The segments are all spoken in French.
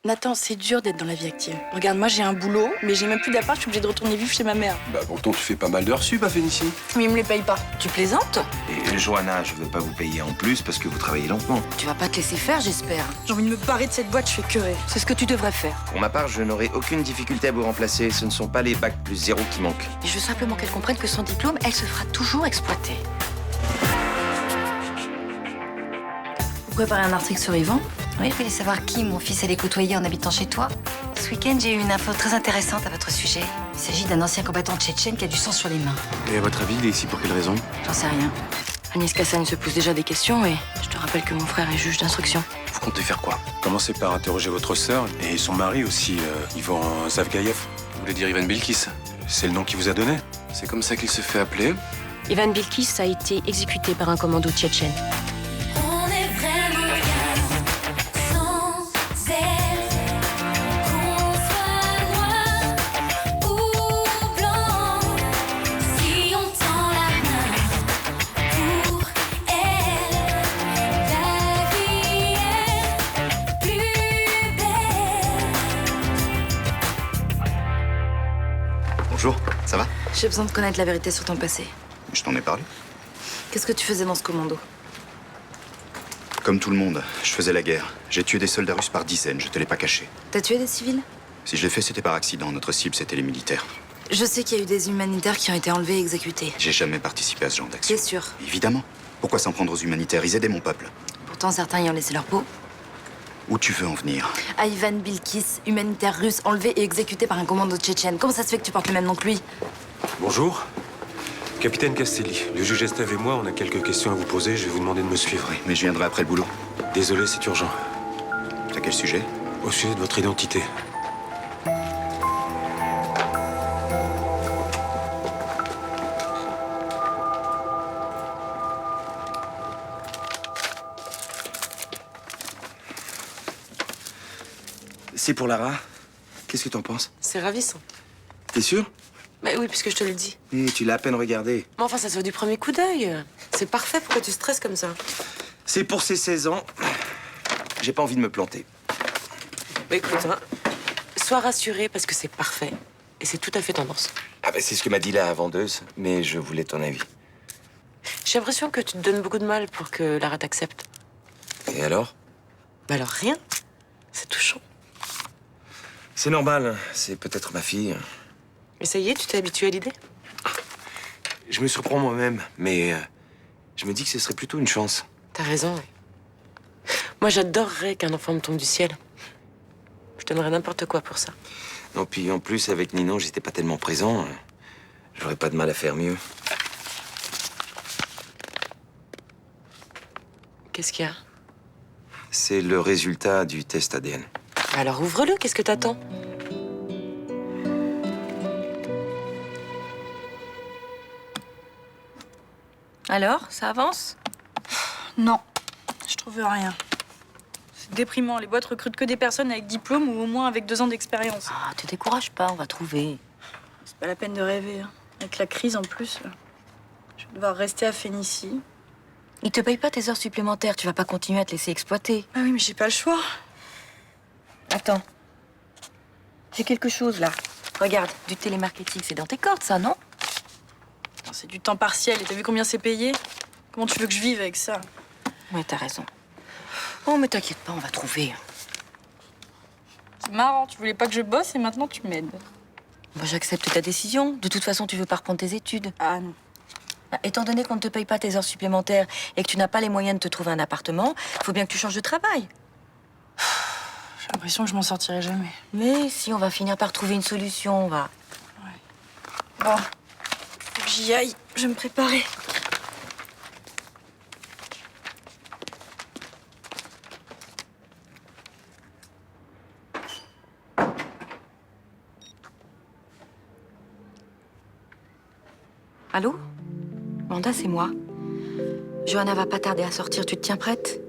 Nathan, c'est dur d'être dans la vie active. Regarde, moi j'ai un boulot, mais j'ai même plus d'appart, je suis obligée de retourner vivre chez ma mère. Bah pourtant tu fais pas mal d'heures sup à Fénicie. Mais ils me les payent pas. Tu plaisantes? Et Johanna, je veux pas vous payer en plus parce que vous travaillez lentement. Tu vas pas te laisser faire, j'espère. J'ai envie de me barrer de cette boîte, je fais queurer. C'est ce que tu devrais faire. Pour ma part, je n'aurai aucune difficulté à vous remplacer. Ce ne sont pas les bacs plus 0 qui manquent. Et je veux simplement qu'elle comprenne que sans diplôme, elle se fera toujours exploiter. Vous préparez un article sur Yvan? Oui, je voulais savoir qui mon fils allait côtoyer en habitant chez toi. Ce week-end, j'ai eu une info très intéressante à votre sujet. Il s'agit d'un ancien combattant tchétchène qui a du sang sur les mains. Et à votre avis, il est ici pour quelle raison? J'en sais rien. Agnès Cassagne se pose déjà des questions et je te rappelle que mon frère est juge d'instruction. Vous comptez faire quoi? Commencez par interroger votre sœur et son mari aussi, Ivan Zavgaïev. Vous voulez dire Ivan Bilkis? C'est le nom qu'il vous a donné? C'est comme ça qu'il se fait appeler? Ivan Bilkis a été exécuté par un commando tchétchène. Bonjour, ça va? J'ai besoin de connaître la vérité sur ton passé. Je t'en ai parlé. Qu'est-ce que tu faisais dans ce commando? Comme tout le monde, je faisais la guerre. J'ai tué des soldats russes par dizaines, je te l'ai pas caché. T'as tué des civils? Si je l'ai fait, c'était par accident. Notre cible, c'était les militaires. Je sais qu'il y a eu des humanitaires qui ont été enlevés et exécutés. J'ai jamais participé à ce genre d'action. C'est sûr. Évidemment. Pourquoi s'en prendre aux humanitaires? Ils aidaient mon peuple. Pourtant, certains y ont laissé leur peau. Où tu veux en venir? À Ivan Bilkis, humanitaire russe, enlevé et exécuté par un commando tchétchène. Comment ça se fait que tu portes le même nom que lui? Bonjour. Capitaine Castelli, le juge Estève et moi, on a quelques questions à vous poser. Je vais vous demander de me suivre. Oui, mais je viendrai après le boulot. Désolé, c'est urgent. À quel sujet? Au sujet de votre identité. C'est pour Lara. Qu'est-ce que t'en penses? C'est ravissant. T'es sûr? Bah oui, puisque je te le dis. Eh, tu l'as à peine regardé. Mais enfin, ça se voit du premier coup d'œil. C'est parfait, pourquoi tu stresses comme ça? C'est pour ses 16 ans. J'ai pas envie de me planter. Bah écoute, hein, sois rassuré parce que c'est parfait. Et c'est tout à fait tendance. Ah bah c'est ce que m'a dit la vendeuse, mais je voulais ton avis. J'ai l'impression que tu te donnes beaucoup de mal pour que Lara t'accepte. Et alors? Bah alors rien. C'est touchant. C'est normal, c'est peut-être ma fille. Mais ça y est, tu t'es habitué à l'idée? Je me surprends moi-même, mais je me dis que ce serait plutôt une chance. T'as raison, ouais. Moi, j'adorerais qu'un enfant me tombe du ciel. Je donnerais n'importe quoi pour ça. Non, puis en plus, avec Ninon, j'étais pas tellement présent. J'aurais pas de mal à faire mieux. Qu'est-ce qu'il y a? C'est le résultat du test ADN. Alors ouvre-le, qu'est-ce que t'attends? Alors, ça avance? Non, je trouve rien. C'est déprimant, les boîtes recrutent que des personnes avec diplôme ou au moins avec 2 ans d'expérience. Ah, te décourage pas, on va trouver. C'est pas la peine de rêver, hein. Avec la crise en plus, je vais devoir rester à Fénicie. Ils te payent pas tes heures supplémentaires, tu vas pas continuer à te laisser exploiter. Ah oui, mais j'ai pas le choix. Attends. J'ai quelque chose là. Regarde, du télémarketing, c'est dans tes cordes, ça, non? C'est du temps partiel et t'as vu combien c'est payé? Comment tu veux que je vive avec ça? Ouais, t'as raison. Oh, mais t'inquiète pas, on va trouver. C'est marrant, tu voulais pas que je bosse et maintenant tu m'aides. Moi, j'accepte ta décision. De toute façon, tu veux pas reprendre tes études. Ah non. Bah, étant donné qu'on ne te paye pas tes heures supplémentaires et que tu n'as pas les moyens de te trouver un appartement, faut bien que tu changes de travail. J'ai l'impression que je m'en sortirai jamais. Mais si, on va finir par trouver une solution, on va. Bon, faut que j'y aille, je vais me préparer. Allô? Wanda, c'est moi. Johanna va pas tarder à sortir, tu te tiens prête?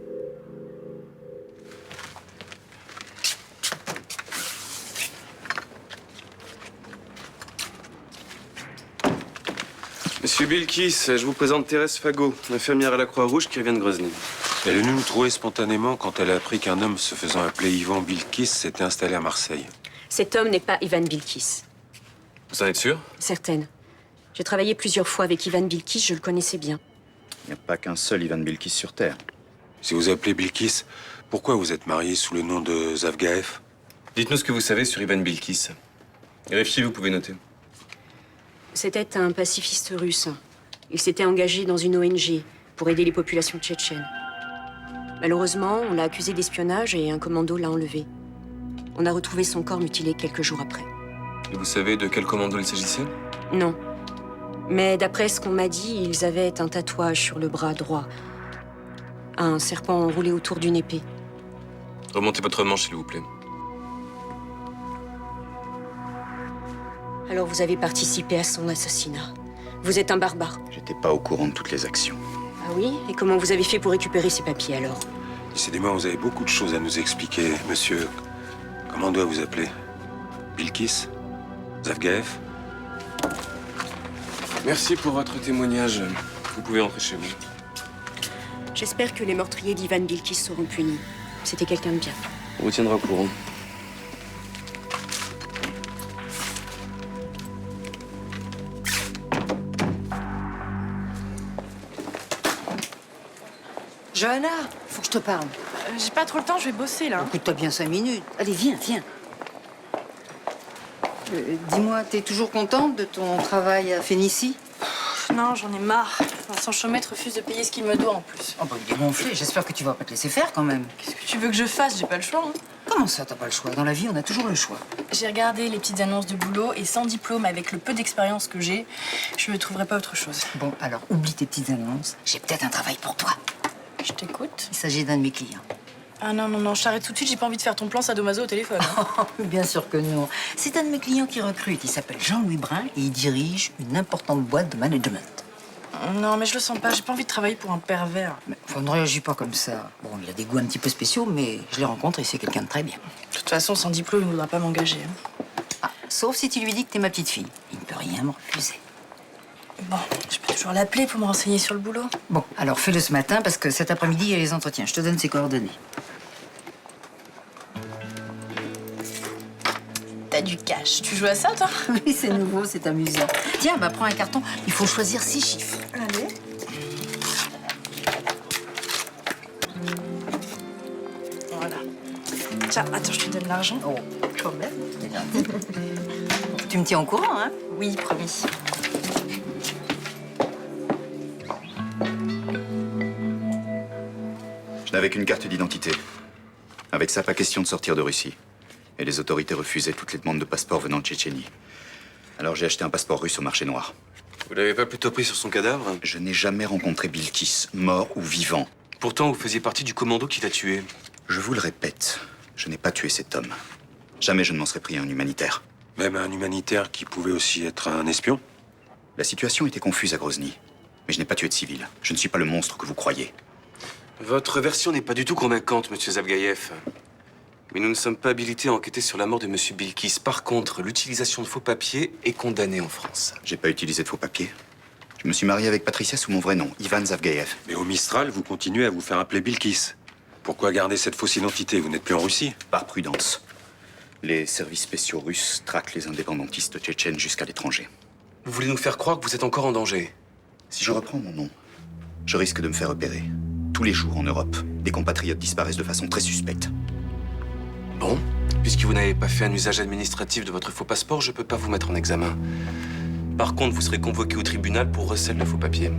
Monsieur Bilkis, je vous présente Thérèse Fagot, infirmière à la Croix-Rouge qui vient de Grozny. Elle est venue nous trouver spontanément quand elle a appris qu'un homme se faisant appeler Ivan Bilkis s'était installé à Marseille. Cet homme n'est pas Ivan Bilkis. Vous en êtes sûr? Certaine. J'ai travaillé plusieurs fois avec Ivan Bilkis, je le connaissais bien. Il n'y a pas qu'un seul Ivan Bilkis sur Terre. Si vous appelez Bilkis, pourquoi vous êtes marié sous le nom de Zavgaev? Dites-nous ce que vous savez sur Ivan Bilkis. Vérifiez, vous pouvez noter. C'était un pacifiste russe. Il s'était engagé dans une ONG pour aider les populations tchétchènes. Malheureusement, on l'a accusé d'espionnage et un commando l'a enlevé. On a retrouvé son corps mutilé quelques jours après. Et vous savez de quel commando il s'agissait? Non. Mais d'après ce qu'on m'a dit, ils avaient un tatouage sur le bras droit. Un serpent enroulé autour d'une épée. Remontez votre manche, s'il vous plaît. Alors vous avez participé à son assassinat. Vous êtes un barbare. J'étais pas au courant de toutes les actions. Ah oui? Et comment vous avez fait pour récupérer ces papiers alors? Décidément, vous avez beaucoup de choses à nous expliquer, monsieur. Comment on doit vous appeler? Bilkis? Zavgaev? Merci pour votre témoignage. Vous pouvez rentrer chez vous. J'espère que les meurtriers d'Ivan Bilkis seront punis. C'était quelqu'un de bien. On vous tiendra au courant. Johanna, faut que je te parle. J'ai pas trop le temps, je vais bosser là. Écoute-toi bien 5 minutes. Allez, viens, viens. Dis-moi, t'es toujours contente de ton travail à Phénicie? Non, j'en ai marre. Vincent Chaumette refuse de payer ce qu'il me doit en plus. Oh bah il est gonflé, j'espère que tu vas pas te laisser faire quand même. Qu'est-ce que tu veux que je fasse? J'ai pas le choix. Hein. Comment ça, t'as pas le choix? Dans la vie, on a toujours le choix. J'ai regardé les petites annonces de boulot et sans diplôme, avec le peu d'expérience que j'ai, je ne trouverai pas autre chose. Bon, alors oublie tes petites annonces. J'ai peut-être un travail pour toi. Je t'écoute. Il s'agit d'un de mes clients. Ah non, non, non, je t'arrête tout de suite, j'ai pas envie de faire ton plan sadomaso au téléphone. Hein. Bien sûr que non. C'est un de mes clients qui recrute. Il s'appelle Jean-Louis Brun et il dirige une importante boîte de management. Non, mais je le sens pas, j'ai pas envie de travailler pour un pervers. Mais enfin, ne réagis pas comme ça. Bon, il a des goûts un petit peu spéciaux, mais je l'ai rencontré, c'est quelqu'un de très bien. De toute façon, sans diplôme, il ne voudra pas m'engager. Hein. Ah, sauf si tu lui dis que t'es ma petite fille. Il ne peut rien me refuser. Bon, je peux toujours l'appeler pour me renseigner sur le boulot. Bon, alors fais-le ce matin parce que cet après-midi, il y a les entretiens. Je te donne ses coordonnées. T'as du cash. Tu joues à ça, toi? Oui, c'est nouveau, c'est amusant. Tiens, bah prends un carton. Il faut choisir 6 chiffres. Allez. Voilà. Tiens, attends, je te donne l'argent. Oh, quand même. C'est gentil. Tu me tiens au courant, hein? Oui, promis. Je n'avais qu'une carte d'identité. Avec ça, pas question de sortir de Russie. Et les autorités refusaient toutes les demandes de passeport venant de Tchétchénie. Alors j'ai acheté un passeport russe au marché noir. Vous l'avez pas plutôt pris sur son cadavre? Je n'ai jamais rencontré Bilkis, mort ou vivant. Pourtant, vous faisiez partie du commando qui l'a tué. Je vous le répète, je n'ai pas tué cet homme. Jamais je ne m'en serais pris à un humanitaire. Même un humanitaire qui pouvait aussi être un espion? La situation était confuse à Grozny. Mais je n'ai pas tué de civil. Je ne suis pas le monstre que vous croyez. Votre version n'est pas du tout convaincante, monsieur Zavgaev. Mais nous ne sommes pas habilités à enquêter sur la mort de monsieur Bilkis. Par contre, l'utilisation de faux papiers est condamnée en France. J'ai pas utilisé de faux papiers. Je me suis marié avec Patricia sous mon vrai nom, Ivan Zavgaev. Mais au Mistral, vous continuez à vous faire appeler Bilkis. Pourquoi garder cette fausse identité? Vous n'êtes plus en Russie? Par prudence. Les services spéciaux russes traquent les indépendantistes tchétchènes jusqu'à l'étranger. Vous voulez nous faire croire que vous êtes encore en danger? Si je reprends mon nom, je risque de me faire repérer. Tous les jours en Europe, des compatriotes disparaissent de façon très suspecte. Bon, puisque vous n'avez pas fait un usage administratif de votre faux passeport, je peux pas vous mettre en examen. Par contre, vous serez convoqué au tribunal pour recel de faux papiers.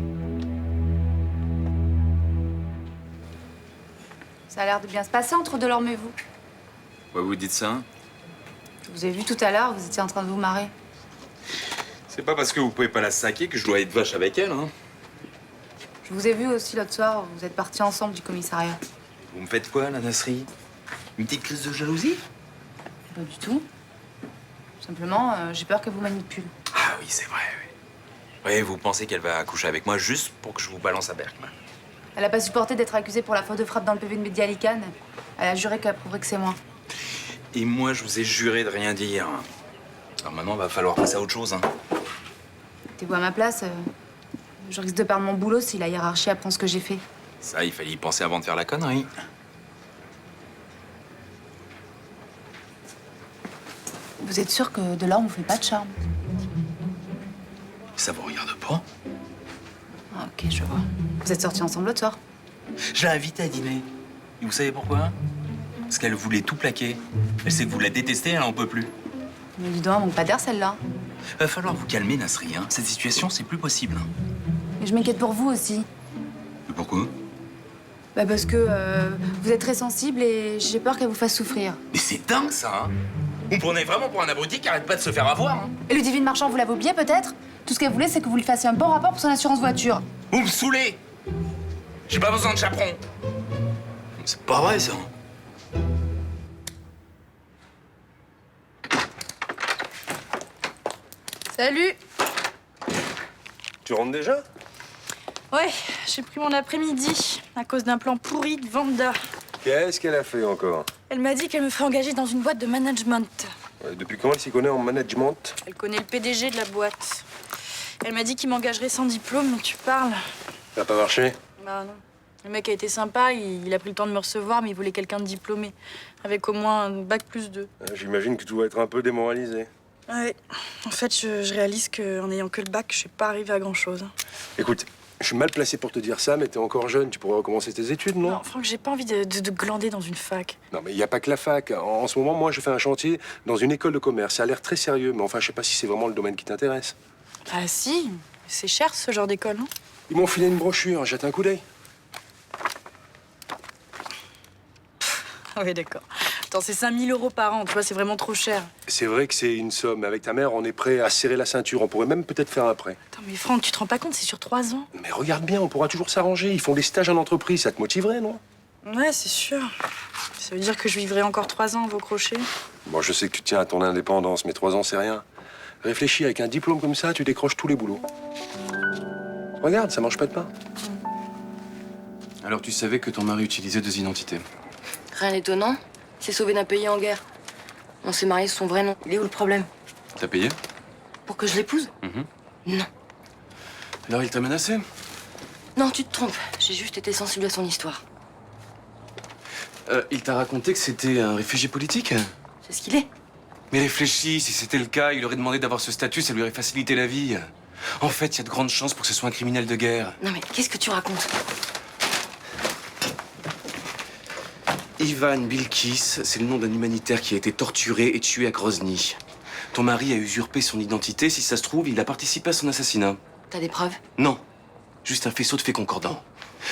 Ça a l'air de bien se passer entre Delorme et vous. Ouais, vous dites ça, hein? Je vous ai vu tout à l'heure, vous étiez en train de vous marrer. C'est pas parce que vous pouvez pas la saquer que je dois être vache avec elle, hein? Je vous ai vu aussi l'autre soir, vous êtes partis ensemble du commissariat. Vous me faites quoi, la Nasri? Une petite crise de jalousie? Pas du tout. Simplement, j'ai peur qu'elle vous manipule. Ah oui, c'est vrai, oui. Oui, vous pensez qu'elle va coucher avec moi juste pour que je vous balance à Berkman? Elle a pas supporté d'être accusée pour la faute de frappe dans le PV de Médialicane. Elle a juré qu'elle prouverait que c'est moi. Et moi, je vous ai juré de rien dire. Alors maintenant, va falloir passer à autre chose, hein. T'es vous à ma place, je risque de perdre mon boulot si la hiérarchie apprend ce que j'ai fait. Ça, il fallait y penser avant de faire la connerie. Vous êtes sûr que de là, on vous fait pas de charme? Ça vous regarde pas? Ah, ok, je vois. Vous êtes sortis ensemble l'autre soir? Je l'ai invitée à dîner. Et vous savez pourquoi? Parce qu'elle voulait tout plaquer. Elle sait que vous la détestez, elle en peut plus. Mais dis donc, elle manque pas d'air, celle-là. Va falloir vous calmer, Nasri. Hein. Cette situation, c'est plus possible. Hein. Mais je m'inquiète pour vous aussi. Mais pourquoi? Bah parce que vous êtes très sensible et j'ai peur qu'elle vous fasse souffrir. Mais c'est dingue, ça, hein. Vous me prenez vraiment pour un abruti qui arrête pas de se faire avoir, hein. Et Ludivine Marchand, vous l'avez oublié peut-être? Tout ce qu'elle voulait, c'est que vous lui fassiez un bon rapport pour son assurance voiture. Vous me saoulez. J'ai pas besoin de chaperon. C'est pas vrai, ça. Salut. Tu rentres déjà? Ouais, j'ai pris mon après-midi à cause d'un plan pourri de Vanda. Qu'est-ce qu'elle a fait encore? Elle m'a dit qu'elle me ferait engager dans une boîte de management. Ouais, depuis quand elle s'y connaît en management? Elle connaît le PDG de la boîte. Elle m'a dit qu'il m'engagerait sans diplôme, mais tu parles. Ça n'a pas marché? Bah non. Le mec a été sympa, il a pris le temps de me recevoir, mais il voulait quelqu'un de diplômé, avec au moins un bac +2. J'imagine que tu dois être un peu démoralisé. Ouais. En fait, je réalise qu'en n'ayant que le bac, je suis pas arrivée à grand-chose. Écoute, je suis mal placé pour te dire ça, mais t'es encore jeune, tu pourrais recommencer tes études, non? Non, Franck, j'ai pas envie de glander dans une fac. Non, mais il n'y a pas que la fac. En ce moment, moi, je fais un chantier dans une école de commerce. Ça a l'air très sérieux, mais enfin, je sais pas si c'est vraiment le domaine qui t'intéresse. Ah si, c'est cher ce genre d'école, non? Ils m'ont filé une brochure, jette un coup d'œil. Ah oui, d'accord. Attends, c'est 5 000 € par an, tu vois, c'est vraiment trop cher. C'est vrai que c'est une somme, mais avec ta mère, on est prêt à serrer la ceinture. On pourrait même peut-être faire un prêt. Attends, mais Franck, tu te rends pas compte, c'est sur 3 ans. Mais regarde bien, on pourra toujours s'arranger. Ils font des stages en entreprise, ça te motiverait, non? Ouais, c'est sûr. Ça veut dire que je vivrai encore 3 ans, vos crochets. Bon, je sais que tu tiens à ton indépendance, mais 3 ans, c'est rien. Réfléchis, avec un diplôme comme ça, tu décroches tous les boulots. Regarde, ça mange pas de pain. Alors tu savais que ton mari utilisait 2 identités? Rien d'étonnant. Il s'est sauvé d'un pays en guerre. On s'est mariés sous son vrai nom. Il est où le problème? T'as payé? Pour que je l'épouse? Non. Alors il t'a menacé? Non, tu te trompes. J'ai juste été sensible à son histoire. Il t'a raconté que c'était un réfugié politique? C'est ce qu'il est. Mais réfléchis, si c'était le cas, il aurait demandé d'avoir ce statut, ça lui aurait facilité la vie. En fait, il y a de grandes chances pour que ce soit un criminel de guerre. Non mais qu'est-ce que tu racontes? Ivan Bilkis, c'est le nom d'un humanitaire qui a été torturé et tué à Grozny. Ton mari a usurpé son identité, si ça se trouve, il a participé à son assassinat. T'as des preuves? Non, juste un faisceau de faits concordants.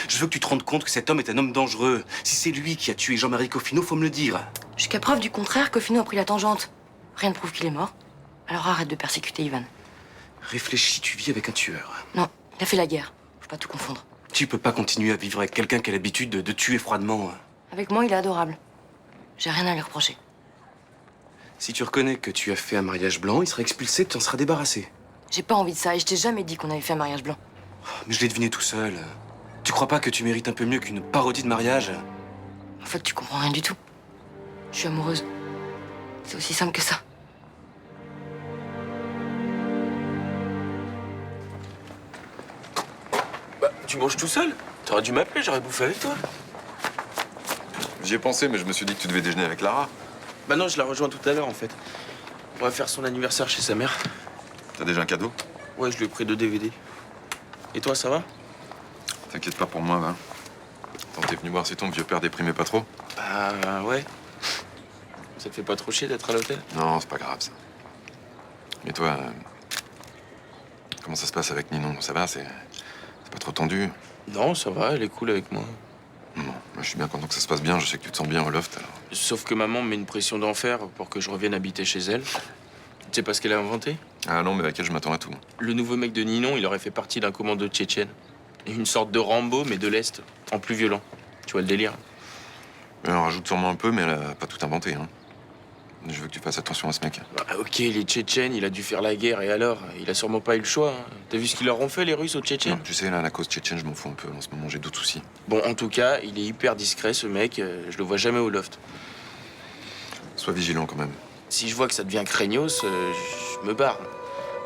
Je veux que tu te rendes compte que cet homme est un homme dangereux. Si c'est lui qui a tué Jean-Marie Coffino, faut me le dire. Jusqu'à preuve du contraire, Coffino a pris la tangente. Rien ne prouve qu'il est mort. Alors arrête de persécuter Ivan. Réfléchis, tu vis avec un tueur. Non, il a fait la guerre. Faut pas tout confondre. Tu peux pas continuer à vivre avec quelqu'un qui a l'habitude de tuer froidement. Avec moi, il est adorable. J'ai rien à lui reprocher. Si tu reconnais que tu as fait un mariage blanc, il sera expulsé, tu en seras débarrassé. J'ai pas envie de ça et je t'ai jamais dit qu'on avait fait un mariage blanc. Mais je l'ai deviné tout seul. Tu crois pas que tu mérites un peu mieux qu'une parodie de mariage? En fait, tu comprends rien du tout. Je suis amoureuse. C'est aussi simple que ça. Bah, tu manges tout seul? T'aurais dû m'appeler, j'aurais bouffé avec toi. J'y ai pensé, mais je me suis dit que tu devais déjeuner avec Lara. Bah non, je la rejoins tout à l'heure en fait. On va faire son anniversaire chez sa mère. T'as déjà un cadeau? Ouais, je lui ai pris 2 DVD. Et toi, ça va? T'inquiète pas pour moi, va. Attends, t'es venu voir si ton vieux père déprimait pas trop? Bah ouais. Ça te fait pas trop chier d'être à l'hôtel? Non, c'est pas grave, ça. Et toi, comment ça se passe avec Ninon? Ça va, c'est pas trop tendu? Non, ça va, elle est cool avec moi. Bon, moi, je suis bien content que ça se passe bien. Je sais que tu te sens bien au loft, alors. Sauf que maman me met une pression d'enfer pour que je revienne habiter chez elle. Tu sais pas ce qu'elle a inventé? Ah non, mais avec elle, je m'attends à tout. Le nouveau mec de Ninon, il aurait fait partie d'un commando tchétchène. Une sorte de Rambo, mais de l'Est, en plus violent. Tu vois le délire? Elle en rajoute sûrement un peu, mais elle a pas tout inventé, hein. Je veux que tu fasses attention à ce mec. Bah, ok, les Tchétchènes, il a dû faire la guerre, et alors? Il a sûrement pas eu le choix. Hein. T'as vu ce qu'ils leur ont fait, les Russes, aux Tchétchènes? Non, tu sais, là, la cause tchétchène, je m'en fous un peu. En ce moment, j'ai d'autres soucis. Bon, en tout cas, il est hyper discret, ce mec. Je le vois jamais au loft. Sois vigilant, quand même. Si je vois que ça devient craignos, je me barre.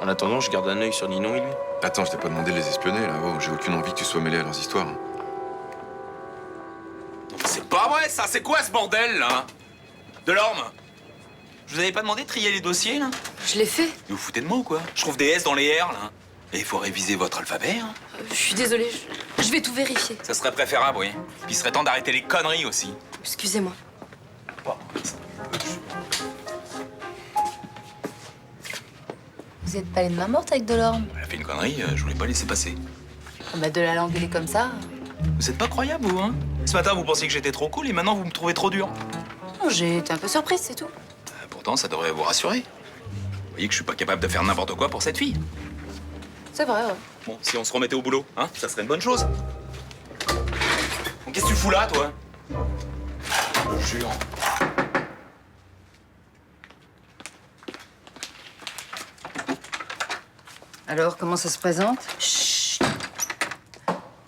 En attendant, je garde un œil sur Ninon et lui. Attends, je t'ai pas demandé de les espionner, là. Oh, j'ai aucune envie que tu sois mêlé à leurs histoires. ouais, ça, c'est quoi ce bordel, là? Delorme, je vous avais pas demandé de trier les dossiers, là? Je l'ai fait. Vous vous foutez de moi ou quoi? Je trouve des S dans les R, là. Et il faut réviser votre alphabet, hein. Je suis désolée, je vais tout vérifier. Ça serait préférable, oui. Puis il serait temps d'arrêter les conneries aussi. Excusez-moi. Bon. Vous êtes pas les mains mortes avec Delorme? Elle a fait une connerie, je voulais pas laisser passer. Bah de la l'engueuler comme ça. Vous êtes pas croyable, vous, hein? Ce matin, vous pensiez que j'étais trop cool et maintenant, vous me trouvez trop dur. Non, j'ai été un peu surprise, c'est tout. Pourtant, ça devrait vous rassurer. Vous voyez que je suis pas capable de faire n'importe quoi pour cette fille. C'est vrai, ouais. Bon, si on se remettait au boulot, hein, ça serait une bonne chose. Bon, qu'est-ce que tu fous là, toi? Je jure. Alors, comment ça se présente? Chut.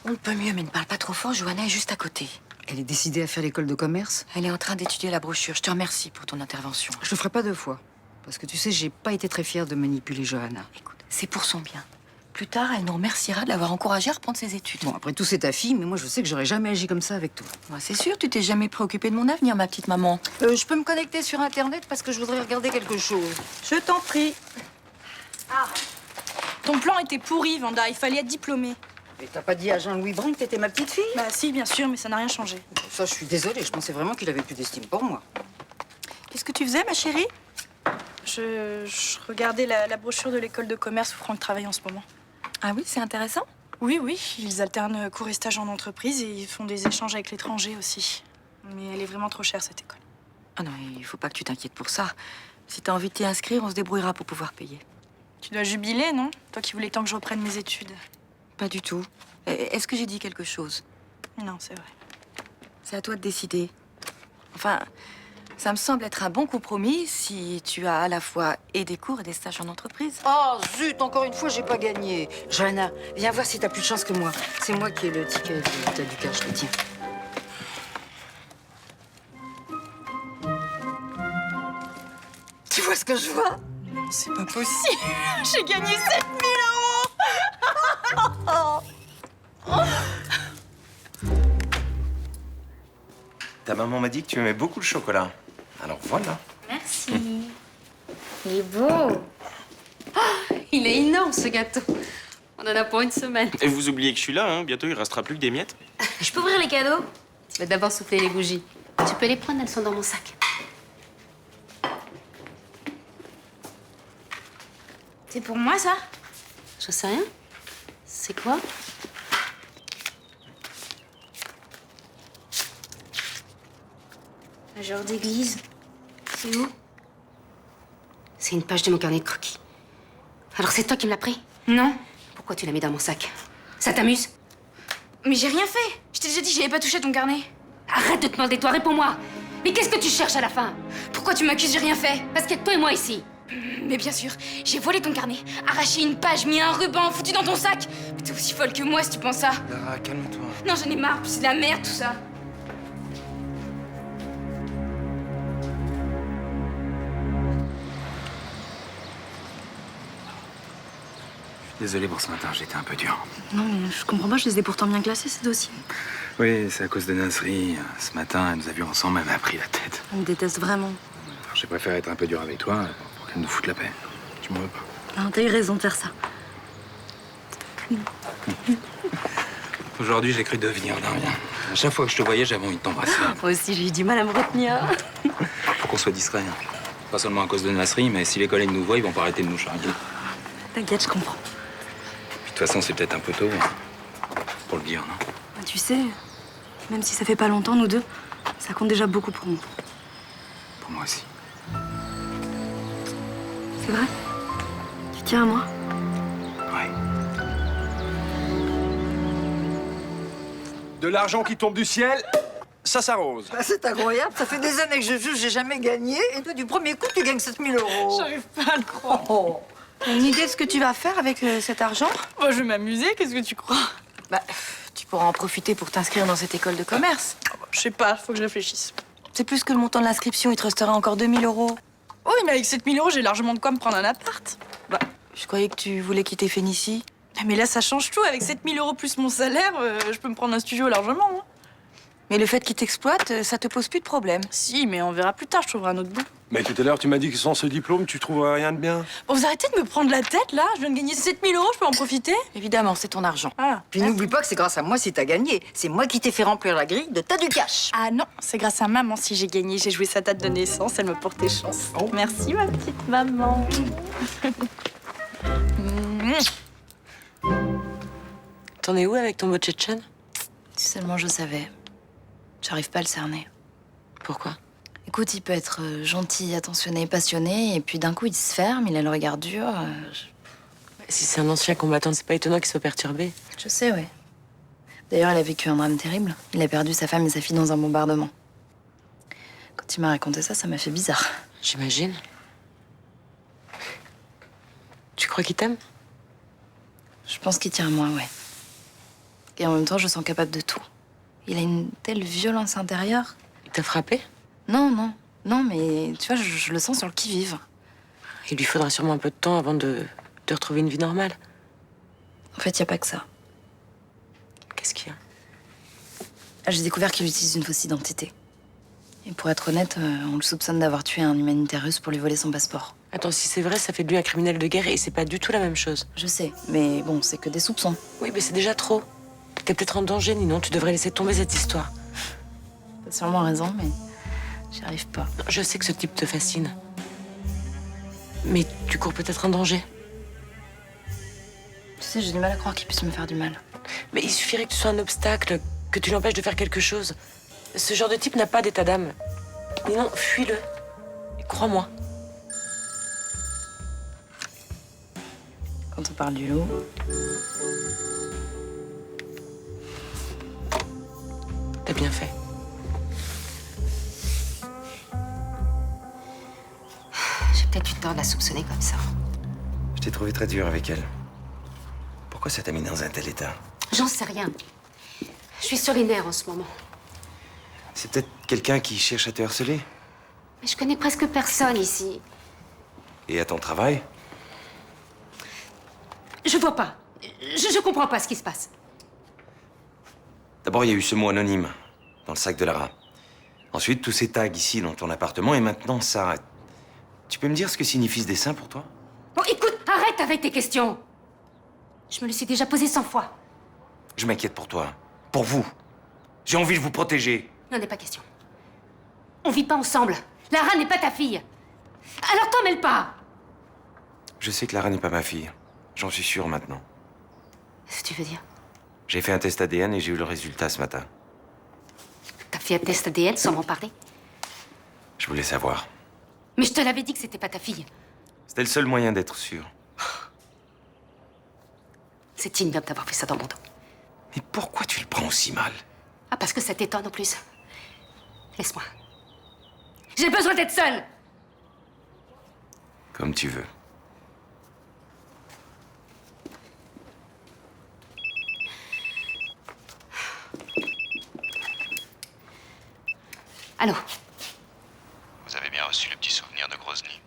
On ne peut mieux, mais ne parle pas trop fort. Johanna est juste à côté. Elle est décidée à faire l'école de commerce? Elle est en train d'étudier la brochure. Je te remercie pour ton intervention. Je le ferai pas 2 fois. Parce que tu sais, j'ai pas été très fière de manipuler Johanna. Écoute, c'est pour son bien. Plus tard, elle nous remerciera de l'avoir encouragée à reprendre ses études. Bon, après tout, c'est ta fille, mais moi, je sais que j'aurais jamais agi comme ça avec toi. Moi, c'est sûr, tu t'es jamais préoccupée de mon avenir, ma petite maman. Je peux me connecter sur Internet parce que je voudrais regarder quelque chose. Je t'en prie. Ah. Ton plan était pourri, Vanda. Il fallait être diplômée. Et t'as pas dit à Jean-Louis Brun que t'étais ma petite fille? Bah si, bien sûr, mais ça n'a rien changé. Ça, je suis désolée. Je pensais vraiment qu'il avait plus d'estime pour moi. Qu'est-ce que tu faisais, ma chérie? Je regardais la brochure de l'école de commerce où Franck travaille en ce moment. Ah oui, c'est intéressant? Oui, oui. Ils alternent cours et stages en entreprise et ils font des échanges avec l'étranger aussi. Mais elle est vraiment trop chère, cette école. Ah non, il faut pas que tu t'inquiètes pour ça. Si t'as envie de t'y inscrire, on se débrouillera pour pouvoir payer. Tu dois jubiler, non? Toi qui voulais tant que je reprenne mes études. Pas du tout. Est-ce que j'ai dit quelque chose? Non, c'est vrai. C'est à toi de décider. Enfin, ça me semble être un bon compromis si tu as à la fois et des cours et des stages en entreprise. Oh, zut, encore une fois, j'ai pas gagné. Johanna, viens voir si t'as plus de chance que moi. C'est moi qui ai le ticket du cash, je le tiens. Tu vois ce que je vois? C'est pas possible. J'ai gagné 7 000 €. Ta maman m'a dit que tu aimais beaucoup le chocolat. Alors voilà. Merci. Il est beau. Oh, il est énorme, ce gâteau. On en a pour une semaine. Et vous oubliez que je suis là, hein. Bientôt il restera plus que des miettes. Je peux ouvrir les cadeaux? Tu vas d'abord souffler les bougies. Tu peux les prendre, elles sont dans mon sac. C'est pour moi, ça? Je sais rien. C'est quoi? Un genre d'église. C'est où? C'est une page de mon carnet de croquis. Alors c'est toi qui me l'as pris? Non. Pourquoi tu l'as mis dans mon sac? Ça t'amuse? Mais j'ai rien fait. Je t'ai déjà dit que j'avais pas touché ton carnet. Arrête de te demander, toi, réponds-moi. Mais qu'est-ce que tu cherches à la fin? Pourquoi tu m'accuses? J'ai rien fait. Parce qu'il y a que toi et moi ici. Mais bien sûr, j'ai volé ton carnet, arraché une page, mis un ruban, foutu dans ton sac. Mais t'es aussi folle que moi si tu penses ça. Lara, calme-toi. Non, j'en ai marre, c'est de la merde tout ça. Désolé pour ce matin, j'étais un peu dur. Non, mais je comprends pas, je les ai pourtant bien classés, ces dossiers. Oui, c'est à cause de Nasri. Ce matin, elle nous a vus ensemble, elle m'a pris la tête. Elle me déteste vraiment. Alors, j'ai préféré être un peu dur avec toi pour qu'elle nous foute la paix. Tu m'en veux pas? Non, t'as eu raison de faire ça. Aujourd'hui, j'ai cru devenir dingue. À chaque fois que je te voyais, j'avais envie de t'embrasser. Moi aussi, j'ai eu du mal à me retenir. Faut qu'on soit discret. Pas seulement à cause de Nasri, mais si les collègues nous voient, ils vont pas arrêter de nous charrier. T'inquiète, je comprends. De toute façon, c'est peut-être un peu tôt pour le dire, non? Tu sais, même si ça fait pas longtemps, nous deux, ça compte déjà beaucoup pour nous. Pour moi aussi. C'est vrai? Tu tiens à moi? Ouais. De l'argent qui tombe du ciel, ça s'arrose. Bah, c'est incroyable, ça fait des années que je joue, j'ai jamais gagné. Et toi, du premier coup, tu gagnes 7 000 €. J'arrive pas à le croire. Oh. T'as une idée de ce que tu vas faire avec cet argent? Moi, je vais m'amuser, qu'est-ce que tu crois? Bah, tu pourras en profiter pour t'inscrire dans cette école de commerce. Je sais pas, faut que je réfléchisse. C'est plus que le montant de l'inscription, il te restera encore 2 000 €. Oui, mais avec 7 000 €, j'ai largement de quoi me prendre un appart. Bah, je croyais que tu voulais quitter Phénicie. Mais là, ça change tout. Avec 7 000 € plus mon salaire, je peux me prendre un studio largement. Hein. Mais le fait qu'il t'exploite, ça te pose plus de problème. Si, mais on verra plus tard, je trouverai un autre boulot. Mais tout à l'heure, tu m'as dit que sans ce diplôme, tu trouverais rien de bien. Bon, vous arrêtez de me prendre la tête, là? Je viens de gagner 7000 €, je peux en profiter? Évidemment, c'est ton argent. Ah. Puis n'oublie pas que c'est grâce à moi si t'as gagné. C'est moi qui t'ai fait remplir la grille de tas du cash. Ah non, c'est grâce à maman si j'ai gagné. J'ai joué sa date de naissance, elle me portait chance. Merci, ma petite maman. T'en es où avec ton mot tchétchène? Si seulement je savais. J'arrive pas à le cerner. Pourquoi? Écoute, il peut être gentil, attentionné, passionné, et puis d'un coup, il se ferme, il a le regard dur. Si c'est un ancien combattant, c'est pas étonnant qu'il soit perturbé. Je sais, ouais. D'ailleurs, il a vécu un drame terrible. Il a perdu sa femme et sa fille dans un bombardement. Quand il m'a raconté ça, ça m'a fait bizarre. J'imagine. Tu crois qu'il t'aime? Je pense qu'il tient à moi, ouais. Et en même temps, je sens capable de tout. Il a une telle violence intérieure. Il t'a frappé? Non, non. Non, mais tu vois, je le sens sur le qui-vive. Il lui faudra sûrement un peu de temps avant de retrouver une vie normale. En fait, il n'y a pas que ça. Qu'est-ce qu'il y a? J'ai découvert qu'il utilise une fausse identité. Et pour être honnête, on le soupçonne d'avoir tué un humanitaire russe pour lui voler son passeport. Attends, si c'est vrai, ça fait de lui un criminel de guerre et c'est pas du tout la même chose. Je sais, mais bon, c'est que des soupçons. Oui, mais c'est déjà trop. T'es peut-être en danger, Ninon. Tu devrais laisser tomber cette histoire. T'as sûrement raison, mais j'y arrive pas. Je sais que ce type te fascine. Mais tu cours peut-être un danger. Tu sais, j'ai du mal à croire qu'il puisse me faire du mal. Mais il suffirait que tu sois un obstacle, que tu l'empêches de faire quelque chose. Ce genre de type n'a pas d'état d'âme. Ninon, fuis-le. Et crois-moi. Quand on parle du loup... T'as bien fait. J'ai peut-être eu tort de la soupçonner comme ça. Je t'ai trouvé très dur avec elle. Pourquoi ça t'a mis dans un tel état? J'en sais rien. Je suis sur les nerfs en ce moment. C'est peut-être quelqu'un qui cherche à te harceler? Mais je connais presque personne ici. Et à ton travail? Je vois pas. Je comprends pas ce qui se passe. D'abord, il y a eu ce mot anonyme dans le sac de Lara. Ensuite, tous ces tags ici dans ton appartement et maintenant ça. Tu peux me dire ce que signifie ce dessin pour toi? Bon, écoute, arrête avec tes questions. Je me le suis déjà posé 100 fois. Je m'inquiète pour toi. Pour vous. J'ai envie de vous protéger. Il n'en est pas question. On vit pas ensemble. Lara n'est pas ta fille. Alors t'en mêle pas. Je sais que Lara n'est pas ma fille. J'en suis sûr maintenant. Qu'est-ce que tu veux dire? J'ai fait un test ADN et j'ai eu le résultat ce matin. T'as fait un test ADN sans m'en parler? Je voulais savoir. Mais je te l'avais dit que c'était pas ta fille. C'était le seul moyen d'être sûr. C'est ignoble d'avoir fait ça dans mon dos. Mais pourquoi tu le prends aussi mal? Ah, parce que ça t'étonne en plus. Laisse-moi. J'ai besoin d'être seule. Comme tu veux. Allô? Vous avez bien reçu le petit souvenir de Grozny.